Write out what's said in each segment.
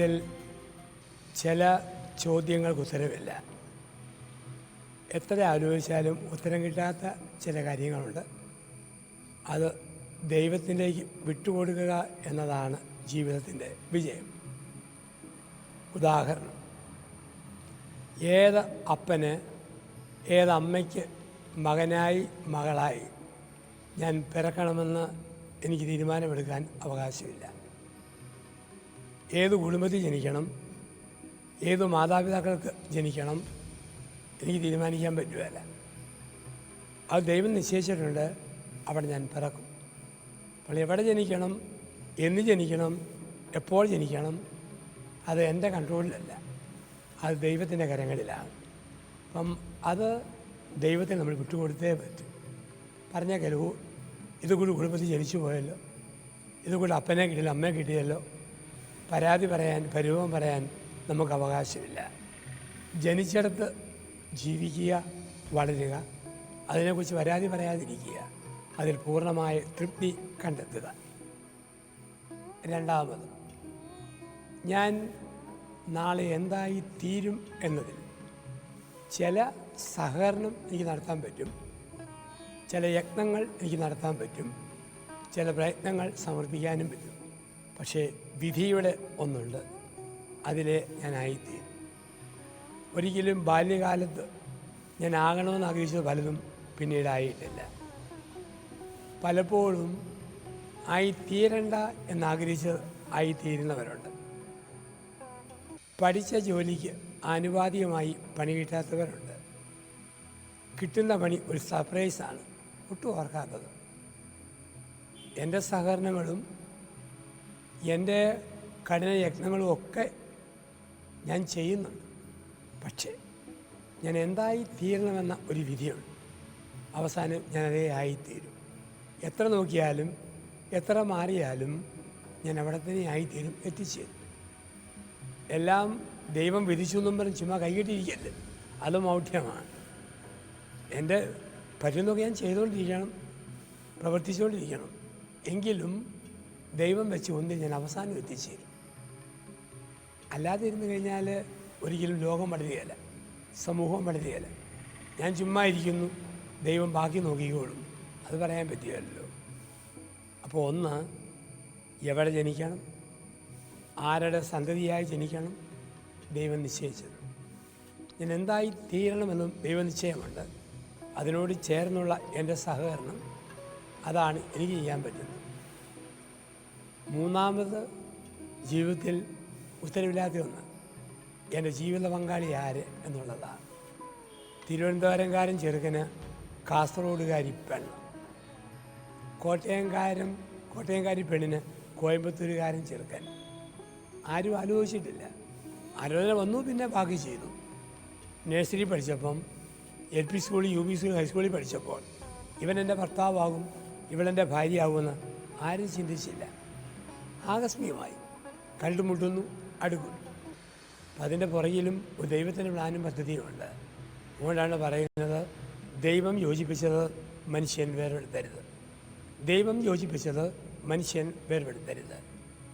ജീവിതത്തിൽ ചില ചോദ്യങ്ങൾക്ക് ഉത്തരവില്ല. എത്ര ആലോചിച്ചാലും ഉത്തരം കിട്ടാത്ത ചില കാര്യങ്ങളുണ്ട്. അത് ദൈവത്തിലേക്ക് വിട്ടുകൊടുക്കുക എന്നതാണ് ജീവിതത്തിൻ്റെ വിജയം. ഉദാഹരണം, ഏത് അപ്പന് ഏതമ്മയ്ക്ക് മകനായി മകളായി ഞാൻ പിറക്കണമെന്ന് എനിക്ക് തീരുമാനമെടുക്കാൻ അവകാശമില്ല. ഏത് കുടുംബത്തിൽ ജനിക്കണം, ഏത് മാതാപിതാക്കൾക്ക് ജനിക്കണം എനിക്ക് തീരുമാനിക്കാൻ പറ്റുകയില്ല. അത് ദൈവം നിശ്ചയിച്ചിട്ടുണ്ട്, അവിടെ ഞാൻ പിറക്കും. അപ്പോൾ എവിടെ ജനിക്കണം, എന്ന് ജനിക്കണം, എപ്പോൾ ജനിക്കണം, അത് എൻ്റെ കൺട്രോളിലല്ല, അത് ദൈവത്തിൻ്റെ കരങ്ങളിലാണ്. അപ്പം അത് ദൈവത്തിന് നമ്മൾ വിട്ടുകൊടുത്തേ പറ്റും. പറഞ്ഞാൽ കേൾക്കൂ, ഇതുകൂടി കുടുംബത്തിൽ ജനിച്ചു പോയല്ലോ, ഇതുകൂടി അപ്പനെ കിട്ടിയല്ലോ, അമ്മയെ കിട്ടിയല്ലോ, പരാതി പറയാൻ, പരിഭവം പറയാൻ നമുക്ക് അവകാശമില്ല. ജനിച്ചിടത്ത് ജീവിക്കുക, വളരുക, അതിനെക്കുറിച്ച് പരാതി പറയാതിരിക്കുക, അതിൽ പൂർണ്ണമായ തൃപ്തി കണ്ടെത്തുക. രണ്ടാമത്, ഞാൻ നാളെ എന്തായി തീരും എന്നതിൽ ചില സഹകരണം എനിക്ക് നടത്താൻ പറ്റും, ചില യത്നങ്ങൾ എനിക്ക് നടത്താൻ പറ്റും, ചില പ്രയത്നങ്ങൾ സമർപ്പിക്കാനും പറ്റും. പക്ഷേ വിധിയുടെ ഒന്നുണ്ട്, അതിലെ ഞാനായിത്തീരും. ഒരിക്കലും ബാല്യകാലത്ത് ഞാൻ ആകണമെന്ന് ആഗ്രഹിച്ചത് പലതും പിന്നീടായിട്ടില്ല. പലപ്പോഴും ആയിത്തീരണ്ട എന്നാഗ്രഹിച്ചത് ആയിത്തീരുന്നവരുണ്ട്. പഠിച്ച ജോലിക്ക് ആനുപാതികമായി പണി കിട്ടാത്തവരുണ്ട്. കിട്ടുന്ന പണി ഒരു സർപ്രൈസാണ്, ഒട്ടും ഓർക്കാത്തത്. എൻ്റെ സഹകരണങ്ങളും എൻ്റെ കഠിന യത്നങ്ങളും ഒക്കെ ഞാൻ ചെയ്യുന്നുണ്ട്. പക്ഷേ ഞാൻ എന്തായി തീരണമെന്ന ഒരു വിധിയുണ്ട്. അവസാനം ഞാനതേ ആയിത്തീരും. എത്ര നോക്കിയാലും എത്ര മാറിയാലും ഞാൻ അവിടെ തന്നെ ആയിത്തീരും, എത്തിച്ചേരും. എല്ലാം ദൈവം വിധിച്ചു എന്നും പറഞ്ഞ് ചുമ്മാ കൈകെട്ടിയിരിക്കല്ലേ, അത് മൗഢ്യമാണ്. എൻ്റെ പറ്റുന്നതൊക്കെ ഞാൻ ചെയ്തുകൊണ്ടിരിക്കണം, പ്രവർത്തിച്ചുകൊണ്ടിരിക്കണം. എങ്കിലും ദൈവം വെച്ച് ഒന്നിൽ ഞാൻ അവസാനം എത്തിച്ചേരും. അല്ലാതെ ഇരുന്ന് കഴിഞ്ഞാൽ ഒരിക്കലും ലോകം വളരുകയില്ല, സമൂഹം വളരുകയില്ല. ഞാൻ ചുമ്മാ ഇരിക്കുന്നു, ദൈവം ബാക്കി നോക്കിക്കോളും, അത് പറയാൻ പറ്റുകയല്ലോ. അപ്പോൾ ഒന്ന്, എവിടെ ജനിക്കണം, ആരുടെ സന്തതിയായി ജനിക്കണം, ദൈവം നിശ്ചയിച്ചത്. ഞാൻ എന്തായി തീരണമെന്നും ദൈവനിശ്ചയമുണ്ട്. അതിനോട് ചേർന്നുള്ള എൻ്റെ സഹകരണം, അതാണ് എനിക്ക് ചെയ്യാൻ പറ്റുന്നത്. മൂന്നാമത്, ജീവിതത്തിൽ ഉത്തരവില്ലാത്ത ഒന്ന്, എൻ്റെ ജീവിത പങ്കാളി ആര് എന്നുള്ളതാണ്. തിരുവനന്തപുരംകാരൻ ചെറുക്കന് കാസർഗോഡുകാരി പെണ്ണ്, കോട്ടയംകാരി പെണ്ണിന് കോയമ്പത്തൂരുകാരൻ ചെറുക്കൻ. ആരും ആലോചിച്ചിട്ടില്ല. ആലോചന വന്നു, പിന്നെ ബാക്കി ചെയ്തു. നഴ്സറി പഠിച്ചപ്പം, എൽ പി സ്കൂളിൽ, യു പി സ്കൂളിൽ, ഹൈസ്കൂളിൽ പഠിച്ചപ്പോൾ ഇവൻ എൻ്റെ ഭർത്താവാകും, ഇവളെൻ്റെ ഭാര്യയാകുമെന്ന് ആരും ചിന്തിച്ചില്ല. ആകസ്മികമായി കണ്ടുമുട്ടുന്നു, അടുക്കുന്നു. അപ്പം അതിൻ്റെ പുറകിലും ഒരു ദൈവത്തിൻ്റെ പ്ലാനും പദ്ധതിയുമുണ്ട്. അതുകൊണ്ടാണ് പറയുന്നത്, ദൈവം യോജിപ്പിച്ചത് മനുഷ്യൻ വേർപെടുത്തരുത്, ദൈവം യോജിപ്പിച്ചത് മനുഷ്യൻ വേർപെടുത്തരുത്.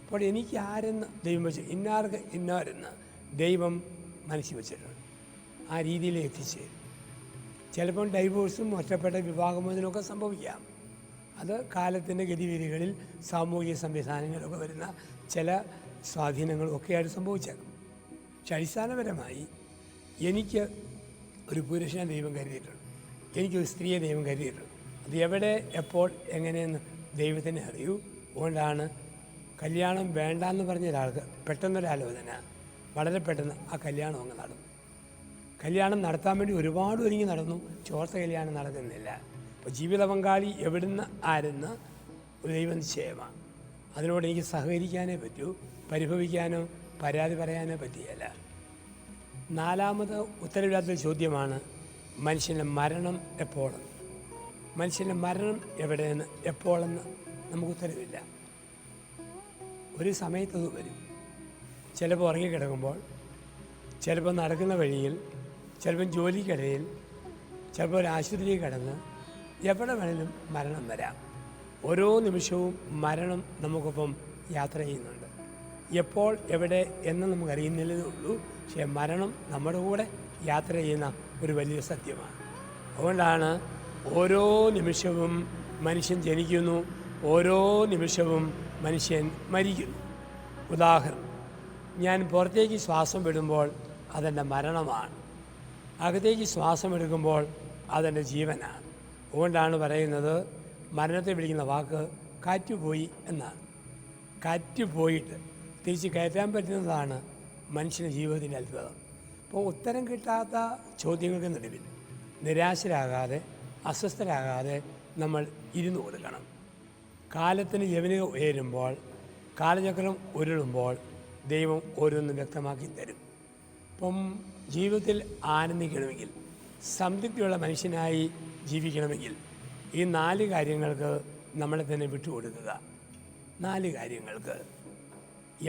അപ്പോൾ എനിക്ക് ആരെന്ന് ദൈവം വെച്ച്, ഇന്നാർക്ക് ഇന്നാരെന്ന് ദൈവം മനസ്സിൽ വെച്ചിട്ടുണ്ട്. ആ രീതിയിൽ എത്തിച്ചേരും. ചിലപ്പോൾ ഡൈവോഴ്സും ഒറ്റപ്പെട്ട വിവാഹമോചനമൊക്കെ സംഭവിക്കാം. അത് കാലത്തിൻ്റെ ഗതിവിധികളിൽ സാമൂഹിക സംവിധാനങ്ങളൊക്കെ വരുന്ന ചില സ്വാധീനങ്ങളും ഒക്കെയായിട്ട് സംഭവിച്ചേക്കും. പക്ഷെ അടിസ്ഥാനപരമായി എനിക്ക് ഒരു പുരുഷനെ ദൈവം കരുതിയിട്ടുണ്ട്, എനിക്കൊരു സ്ത്രീയെ ദൈവം കരുതിയിട്ടുണ്ട്. അത് എവിടെ, എപ്പോൾ, എങ്ങനെയെന്ന് ദൈവത്തിനെ അറിയൂ. അതുകൊണ്ടാണ് കല്യാണം വേണ്ടാന്ന് പറഞ്ഞ ഒരാൾക്ക് പെട്ടെന്നൊരാലോചന, വളരെ പെട്ടെന്ന് ആ കല്യാണം അങ്ങ് നടന്നു. കല്യാണം നടത്താൻ വേണ്ടി ഒരുപാട് ഒരുങ്ങി നടന്നു, ചോർത്ത കല്യാണം നടക്കുന്നില്ല. അപ്പോൾ ജീവിത പങ്കാളി എവിടുന്ന് ആരെന്ന് ഒരു ദൈവനിശ്ചയമാണ്. അതിനോട് എനിക്ക് സഹകരിക്കാനേ പറ്റൂ, പരിഭവിക്കാനോ പരാതി പറയാനോ പറ്റിയല്ല. നാലാമത് ഉത്തരവില്ലാത്ത ചോദ്യമാണ് മനുഷ്യൻ്റെ മരണം എപ്പോഴെന്ന്. മനുഷ്യൻ്റെ മരണം എവിടെയെന്ന്, എപ്പോഴെന്ന് നമുക്ക് ഉത്തരവില്ല. ഒരു സമയത്തത് വരും. ചിലപ്പോൾ ഉറങ്ങിക്കിടക്കുമ്പോൾ, ചിലപ്പോൾ നടക്കുന്ന വഴിയിൽ, ചിലപ്പം ജോലിക്കിടയിൽ, ചിലപ്പോൾ ഒരു ആശുപത്രിയിൽ കിടന്ന്, എവിടെ വേണമെങ്കിലും മരണം വരാം. ഓരോ നിമിഷവും മരണം നമുക്കൊപ്പം യാത്ര ചെയ്യുന്നുണ്ട്. എപ്പോൾ എവിടെ എന്ന് നമുക്കറിയുന്നില്ലേ ഉള്ളൂ. പക്ഷേ മരണം നമ്മുടെ കൂടെ യാത്ര ചെയ്യുന്ന ഒരു വലിയ സത്യമാണ്. അതുകൊണ്ടാണ് ഓരോ നിമിഷവും മനുഷ്യൻ ജനിക്കുന്നു, ഓരോ നിമിഷവും മനുഷ്യൻ മരിക്കുന്നു. ഉദാഹരണം, ഞാൻ പുറത്തേക്ക് ശ്വാസം വിടുമ്പോൾ അതെൻ്റെ മരണമാണ്, അകത്തേക്ക് ശ്വാസം എടുക്കുമ്പോൾ അതെൻ്റെ ജീവനാണ്. അതുകൊണ്ടാണ് പറയുന്നത്, മരണത്തെ വിളിക്കുന്ന വാക്ക് കാറ്റുപോയി എന്നാണ്. കാറ്റ് പോയിട്ട് തിരിച്ച് കയറ്റാൻ പറ്റുന്നതാണ് മനുഷ്യൻ്റെ ജീവിതത്തിൻ്റെ അത്ഭുതം. അപ്പോൾ ഉത്തരം കിട്ടാത്ത ചോദ്യങ്ങൾക്ക് നടുവിൽ നിരാശരാകാതെ അസ്വസ്ഥരാകാതെ നമ്മൾ ഇരുന്നു കൊടുക്കണം. കാലത്തിന് യവനിക ഉയരുമ്പോൾ, കാലചക്രം ഉരുളുമ്പോൾ ദൈവം ഓരോന്നും വ്യക്തമാക്കി തരും. അപ്പം ജീവിതത്തിൽ ആനന്ദിക്കണമെങ്കിൽ, സംതൃപ്തിയുള്ള മനുഷ്യനായി ജീവിക്കണമെങ്കിൽ ഈ 4 കാര്യങ്ങൾക്ക് നമ്മളെ തന്നെ വിട്ടുകൊടുക്കുക. 4 കാര്യങ്ങൾക്ക്.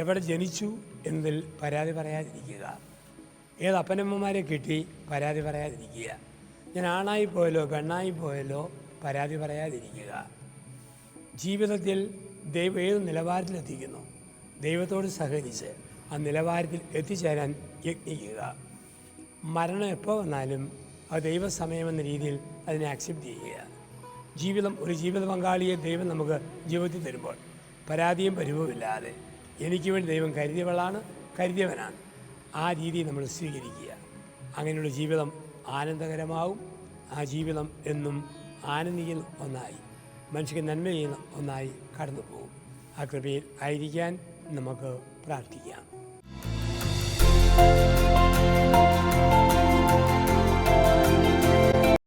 എവിടെ ജനിച്ചു എന്നതിൽ പരാതി പറയാതിരിക്കുക. ഏത് അപ്പനമ്മമാരെ കിട്ടി പരാതി പറയാതിരിക്കുക. ഞാൻ ആണായി പോയല്ലോ പെണ്ണായി പോയല്ലോ പരാതി പറയാതിരിക്കുക. ജീവിതത്തിൽ ദൈവം ഏത് നിലവാരത്തിലെത്തിക്കുന്നു, ദൈവത്തോട് സഹകരിച്ച് ആ നിലവാരത്തിൽ എത്തിച്ചേരാൻ യത്നിക്കുക. മരണം എപ്പോൾ വന്നാലും അത് ദൈവസമയമെന്ന രീതിയിൽ അതിനെ അക്സെപ്റ്റ് ചെയ്യുക. ജീവിതം, ഒരു ജീവിത പങ്കാളിയെ ദൈവം നമുക്ക് ജീവിതത്തിൽ തരുമ്പോൾ പരാതിയും പരിഭവമില്ലാതെ എനിക്ക് വേണ്ടി ദൈവം കരുതിയവനാണ്, ആ രീതിയിൽ നമ്മൾ സ്വീകരിക്കുക. അങ്ങനെയുള്ള ജീവിതം ആനന്ദകരമാവും. ആ ജീവിതം എന്നും ആനന്ദിക്കുന്ന ഒന്നായി, മനുഷ്യർക്ക് നന്മ ചെയ്യുന്ന ഒന്നായി കടന്നു പോകും. ആ കൃപയിൽ ആയിരിക്കാൻ നമുക്ക് പ്രാർത്ഥിക്കാം.